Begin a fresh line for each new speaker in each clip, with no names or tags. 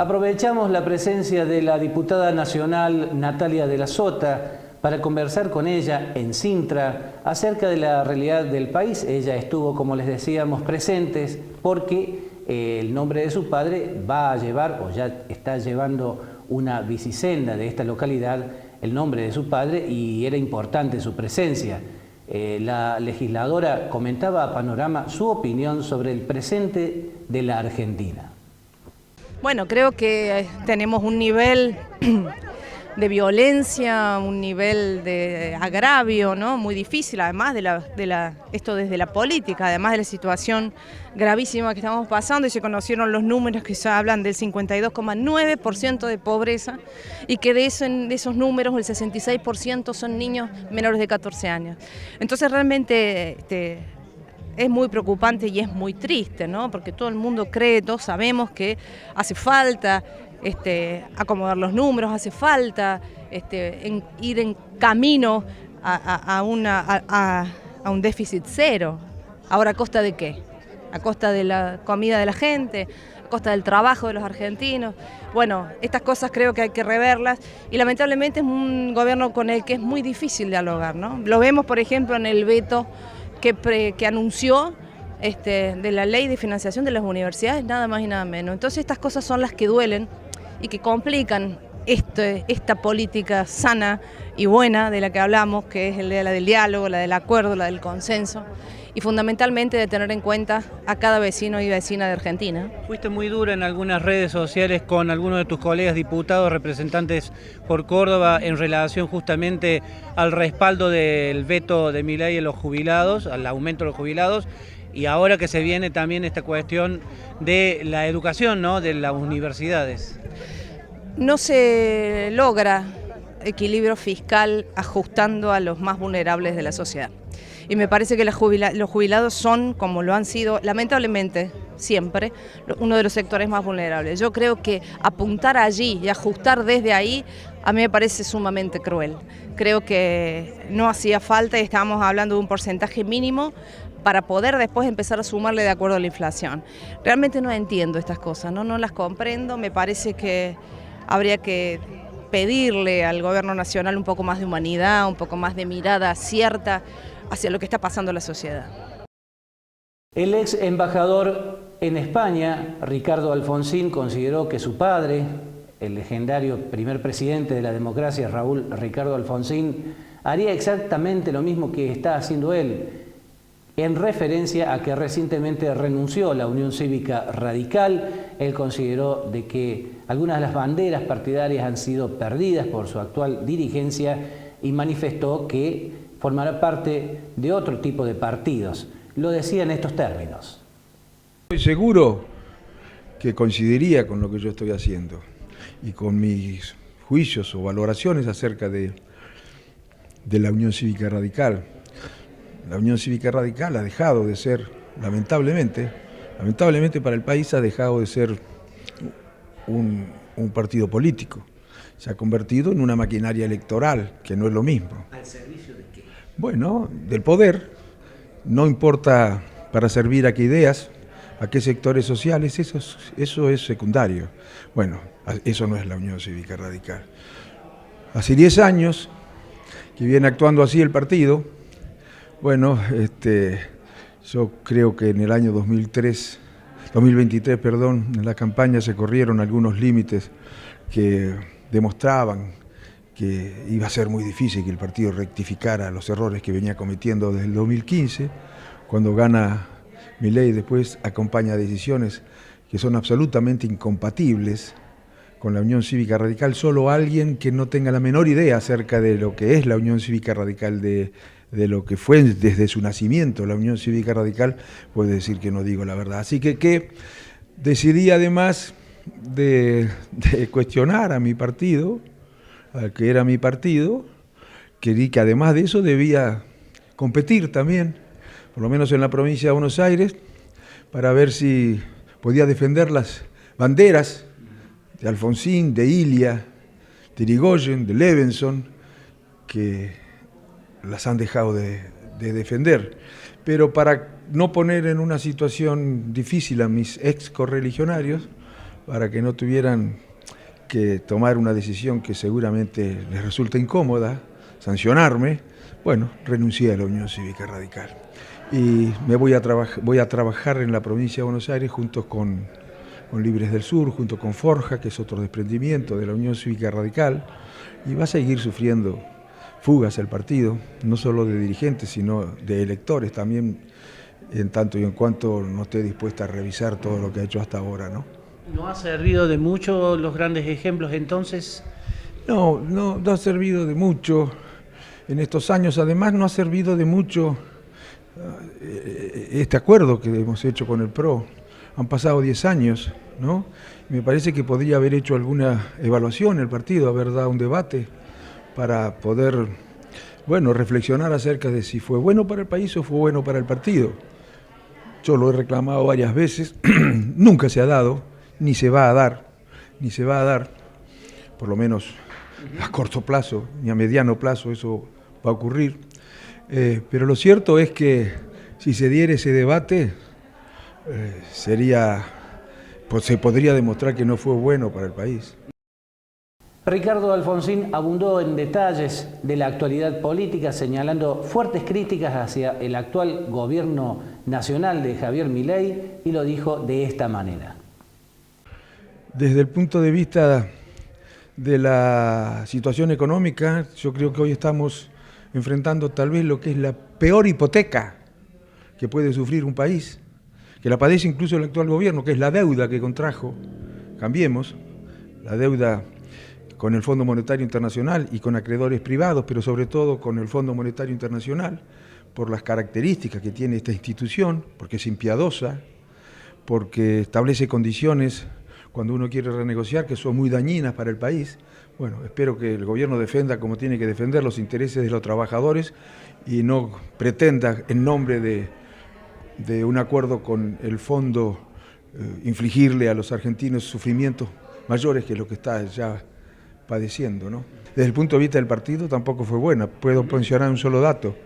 Aprovechamos la presencia de la diputada nacional Natalia de la Sota para conversar con ella en Cintra acerca de la realidad del país. Ella estuvo, como les decíamos, presentes porque el nombre de su padre va a llevar, o ya está llevando una bicisenda de esta localidad, el nombre de su padre, y era importante su presencia. La legisladora comentaba a Panorama su opinión sobre el presente de la Argentina.
Bueno, creo que tenemos un nivel de violencia, un nivel de agravio, ¿no? Muy difícil, además esto desde la política, además de la situación gravísima que estamos pasando, y se conocieron los números que ya hablan del 52,9% de pobreza, y que de esos números el 66% son niños menores de 14 años. Entonces realmente es muy preocupante y es muy triste, ¿no? Porque todo el mundo cree, todos sabemos que hace falta acomodar los números, hace falta ir en camino a un déficit cero. Ahora, ¿a costa de qué? ¿A costa de la comida de la gente? ¿A costa del trabajo de los argentinos? Bueno, estas cosas creo que hay que reverlas, y lamentablemente es un gobierno con el que es muy difícil dialogar, ¿no? Lo vemos, por ejemplo, en el veto que anunció de la ley de financiación de las universidades, nada más y nada menos. Entonces estas cosas son las que duelen y que complican esta política sana y buena de la que hablamos, que es la del diálogo, la del acuerdo, la del consenso, y fundamentalmente de tener en cuenta a cada vecino y vecina de Argentina.
Fuiste muy dura en algunas redes sociales con algunos de tus colegas diputados, representantes por Córdoba, en relación justamente al respaldo del veto de Milei a los jubilados, al aumento de los jubilados, y ahora que se viene también esta cuestión de la educación, ¿no?, de las universidades.
No se logra equilibrio fiscal ajustando a los más vulnerables de la sociedad. Y me parece que los jubilados son, como lo han sido, lamentablemente, siempre, uno de los sectores más vulnerables. Yo creo que apuntar allí y ajustar desde ahí, a mí me parece sumamente cruel. Creo que no hacía falta, y estábamos hablando de un porcentaje mínimo para poder después empezar a sumarle de acuerdo a la inflación. Realmente no entiendo estas cosas, no las comprendo. Me parece que habría que pedirle al gobierno nacional un poco más de humanidad, un poco más de mirada cierta hacia lo que está pasando en la sociedad.
El ex embajador en España, Ricardo Alfonsín, consideró que su padre, el legendario primer presidente de la democracia, Raúl Ricardo Alfonsín, haría exactamente lo mismo que está haciendo él, en referencia a que recientemente renunció a la Unión Cívica Radical. Él consideró de que algunas de las banderas partidarias han sido perdidas por su actual dirigencia y manifestó que formará parte de otro tipo de partidos. Lo decía en estos términos.
Estoy seguro que coincidiría con lo que yo estoy haciendo y con mis juicios o valoraciones acerca de la Unión Cívica Radical. La Unión Cívica Radical ha dejado de ser, lamentablemente para el país, ha dejado de ser un partido político. Se ha convertido en una maquinaria electoral, que no es lo mismo.
¿Al servicio de qué?
Bueno, del poder. No importa para servir a qué ideas, a qué sectores sociales, eso es secundario. Bueno, eso no es la Unión Cívica Radical. Hace 10 años que viene actuando así el partido. Bueno, yo creo que en el año 2023, en la campaña se corrieron algunos límites que demostraban que iba a ser muy difícil que el partido rectificara los errores que venía cometiendo desde el 2015, cuando gana Milei. Después acompaña decisiones que son absolutamente incompatibles con la Unión Cívica Radical. Solo alguien que no tenga la menor idea acerca de lo que es la Unión Cívica Radical, de lo que fue desde su nacimiento la Unión Cívica Radical, puede decir que no digo la verdad. Así que decidí, además de cuestionar a mi partido, al que era mi partido, que además de eso debía competir también, por lo menos en la provincia de Buenos Aires, para ver si podía defender las banderas de Alfonsín, de Ilia, de Irigoyen, de Levenson, que las han dejado de defender. Pero para no poner en una situación difícil a mis ex correligionarios, para que no tuvieran que tomar una decisión que seguramente les resulta incómoda, sancionarme, bueno, renuncié a la Unión Cívica Radical. Y voy a trabajar en la provincia de Buenos Aires junto con Libres del Sur, junto con Forja, que es otro desprendimiento de la Unión Cívica Radical, y va a seguir sufriendo fugas el partido, no solo de dirigentes, sino de electores también, en tanto y en cuanto no esté dispuesta a revisar todo lo que ha hecho hasta ahora, ¿no?
¿No ha servido de mucho los grandes ejemplos entonces?
No ha servido de mucho en estos años. Además, no ha servido de mucho este acuerdo que hemos hecho con el PRO. Han pasado 10 años, ¿no? Me parece que podría haber hecho alguna evaluación el partido, haber dado un debate para poder, bueno, reflexionar acerca de si fue bueno para el país o fue bueno para el partido. Yo lo he reclamado varias veces, nunca se ha dado, ni se va a dar, por lo menos a corto plazo, ni a mediano plazo eso va a ocurrir. Pero lo cierto es que si se diera ese debate, pues se podría demostrar que no fue bueno para el país.
Ricardo Alfonsín abundó en detalles de la actualidad política, señalando fuertes críticas hacia el actual gobierno nacional de Javier Milei, y lo dijo de esta manera.
Desde el punto de vista de la situación económica, yo creo que hoy estamos enfrentando tal vez lo que es la peor hipoteca que puede sufrir un país, que la padece incluso el actual gobierno, que es la deuda que contrajo Cambiemos, la deuda con el Fondo Monetario Internacional y con acreedores privados, pero sobre todo con el Fondo Monetario Internacional, por las características que tiene esta institución, porque es impiadosa, porque establece condiciones cuando uno quiere renegociar que son muy dañinas para el país. Bueno, espero que el gobierno defenda como tiene que defender los intereses de los trabajadores y no pretenda, en nombre de un acuerdo con el fondo, infligirle a los argentinos sufrimientos mayores que lo que está ya padeciendo, ¿no? Desde el punto de vista del partido tampoco fue buena. Puedo mencionar un solo dato.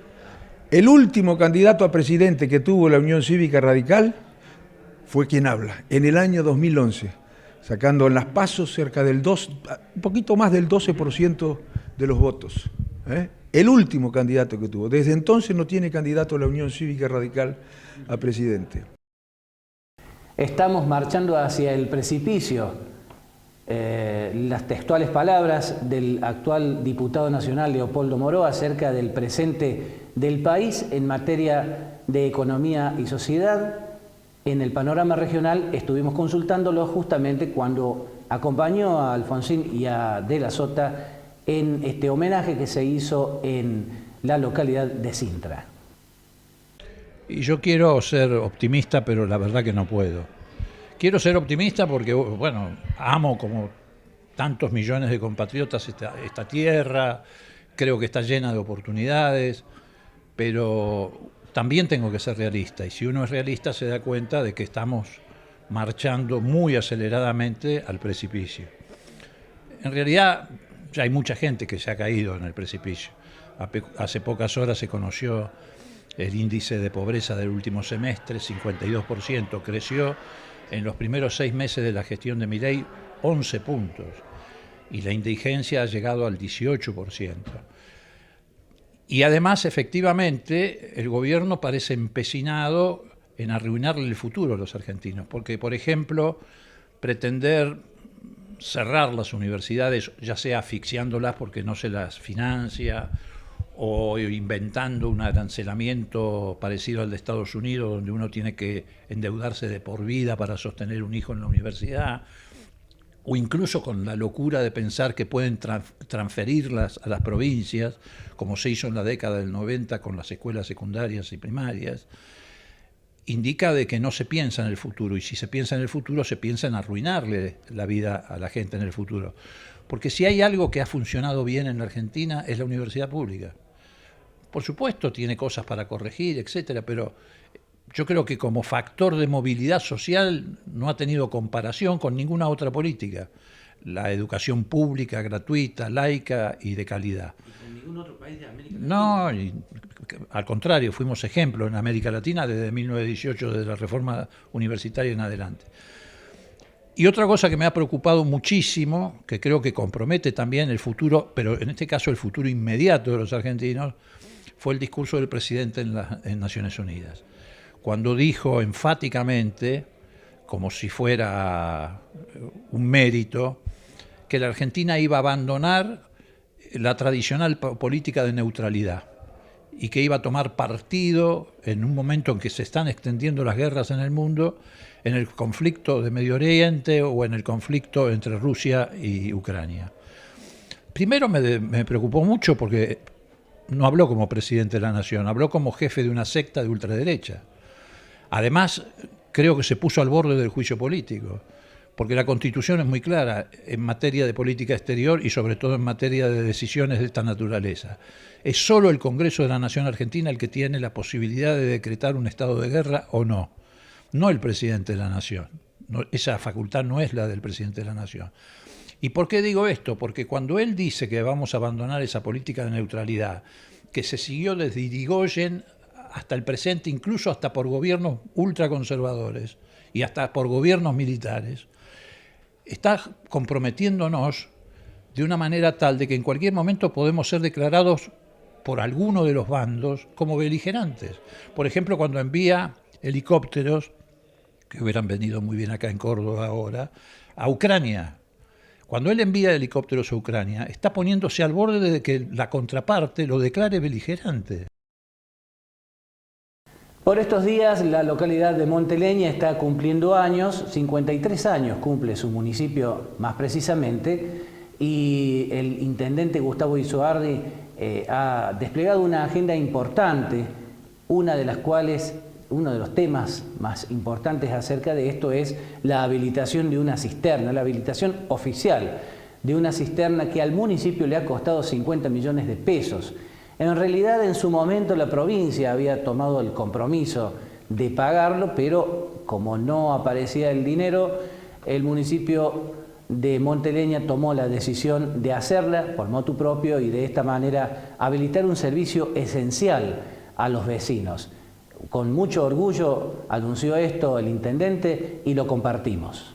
El último candidato a presidente que tuvo la Unión Cívica Radical fue quien habla, en el año 2011, sacando en las PASO cerca del un poquito más del 12% de los votos. El último candidato que tuvo. Desde entonces no tiene candidato la Unión Cívica Radical a presidente.
Estamos marchando hacia el precipicio. Las textuales palabras del actual diputado nacional Leopoldo Moró acerca del presente del país en materia de economía y sociedad. En el panorama regional estuvimos consultándolo justamente cuando acompañó a Alfonsín y a De la Sota en este homenaje que se hizo en la localidad de Sintra.
Y yo quiero ser optimista, pero la verdad que no puedo. Quiero ser optimista porque, bueno, amo como tantos millones de compatriotas esta tierra, creo que está llena de oportunidades, pero también tengo que ser realista, y si uno es realista se da cuenta de que estamos marchando muy aceleradamente al precipicio. En realidad ya hay mucha gente que se ha caído en el precipicio. Hace pocas horas se conoció el índice de pobreza del último semestre, 52%, creció en los primeros 6 meses de la gestión de Milei 11 puntos, y la indigencia ha llegado al 18%. Y además, efectivamente, el gobierno parece empecinado en arruinarle el futuro a los argentinos, porque, por ejemplo, pretender cerrar las universidades, ya sea asfixiándolas porque no se las financia, o inventando un arancelamiento parecido al de Estados Unidos, donde uno tiene que endeudarse de por vida para sostener un hijo en la universidad, o incluso con la locura de pensar que pueden transferirlas a las provincias, como se hizo en la década del 90 con las escuelas secundarias y primarias, indica de que no se piensa en el futuro, y si se piensa en el futuro, se piensa en arruinarle la vida a la gente en el futuro. Porque si hay algo que ha funcionado bien en la Argentina es la universidad pública. Por supuesto tiene cosas para corregir, etcétera, pero yo creo que como factor de movilidad social no ha tenido comparación con ninguna otra política. La educación pública, gratuita, laica y de calidad. ¿Y con ningún otro país de América Latina? No, al contrario, fuimos ejemplo en América Latina desde 1918, desde la reforma universitaria en adelante. Y otra cosa que me ha preocupado muchísimo, que creo que compromete también el futuro, pero en este caso el futuro inmediato de los argentinos, fue el discurso del presidente en Naciones Unidas. Cuando dijo enfáticamente, como si fuera un mérito, que la Argentina iba a abandonar la tradicional política de neutralidad y que iba a tomar partido en un momento en que se están extendiendo las guerras en el mundo, en el conflicto de Medio Oriente o en el conflicto entre Rusia y Ucrania. Primero me preocupó mucho porque no habló como presidente de la nación, habló como jefe de una secta de ultraderecha. Además, creo que se puso al borde del juicio político, porque la Constitución es muy clara en materia de política exterior y sobre todo en materia de decisiones de esta naturaleza. Es solo el Congreso de la Nación Argentina el que tiene la posibilidad de decretar un estado de guerra o no, no el presidente de la Nación. No, esa facultad no es la del presidente de la Nación. ¿Y por qué digo esto? Porque cuando él dice que vamos a abandonar esa política de neutralidad, que se siguió desde Irigoyen hasta el presente, incluso hasta por gobiernos ultraconservadores y hasta por gobiernos militares, está comprometiéndonos de una manera tal de que en cualquier momento podemos ser declarados por alguno de los bandos como beligerantes. Por ejemplo, cuando envía helicópteros, que hubieran venido muy bien acá en Córdoba ahora, a Ucrania. Cuando él envía helicópteros a Ucrania, está poniéndose al borde de que la contraparte lo declare beligerante.
Por estos días la localidad de Monteleña está cumpliendo años, 53 años cumple su municipio más precisamente, y el intendente Gustavo Isoardi ha desplegado una agenda importante, una de las cuales, uno de los temas más importantes acerca de esto es la habilitación de una cisterna, la habilitación oficial de una cisterna que al municipio le ha costado 50 millones de pesos. En realidad, en su momento la provincia había tomado el compromiso de pagarlo, pero como no aparecía el dinero, el municipio de Monteleña tomó la decisión de hacerla por motu propio y de esta manera habilitar un servicio esencial a los vecinos. Con mucho orgullo anunció esto el intendente y lo compartimos.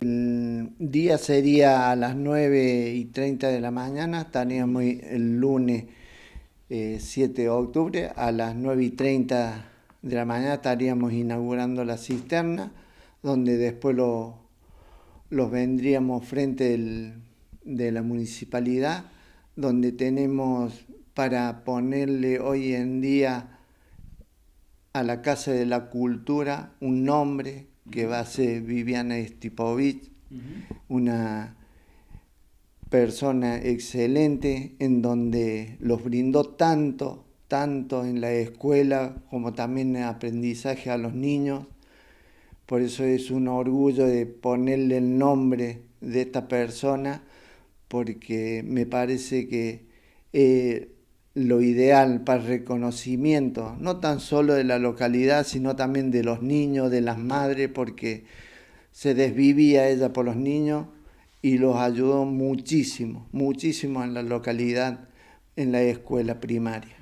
El día sería a las 9:30 de la mañana, estaríamos el lunes 7 de octubre, a las 9:30 de la mañana estaríamos inaugurando la cisterna, donde después los vendríamos frente de la municipalidad, donde tenemos para ponerle hoy en día a la Casa de la Cultura un nombre que va a ser Viviana Estipovich, una persona excelente en donde los brindó tanto en la escuela como también en aprendizaje a los niños. Por eso es un orgullo de ponerle el nombre de esta persona, porque me parece que lo ideal para el reconocimiento, no tan solo de la localidad, sino también de los niños, de las madres, porque se desvivía ella por los niños y los ayudó muchísimo en la localidad, en la escuela primaria.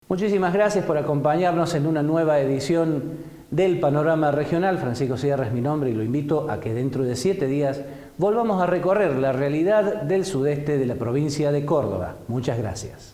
Muchísimas gracias por acompañarnos en una nueva edición del Panorama Regional. Francisco Sierra es mi nombre y lo invito a que dentro de 7 días volvamos a recorrer la realidad del sudeste de la provincia de Córdoba. Muchas gracias.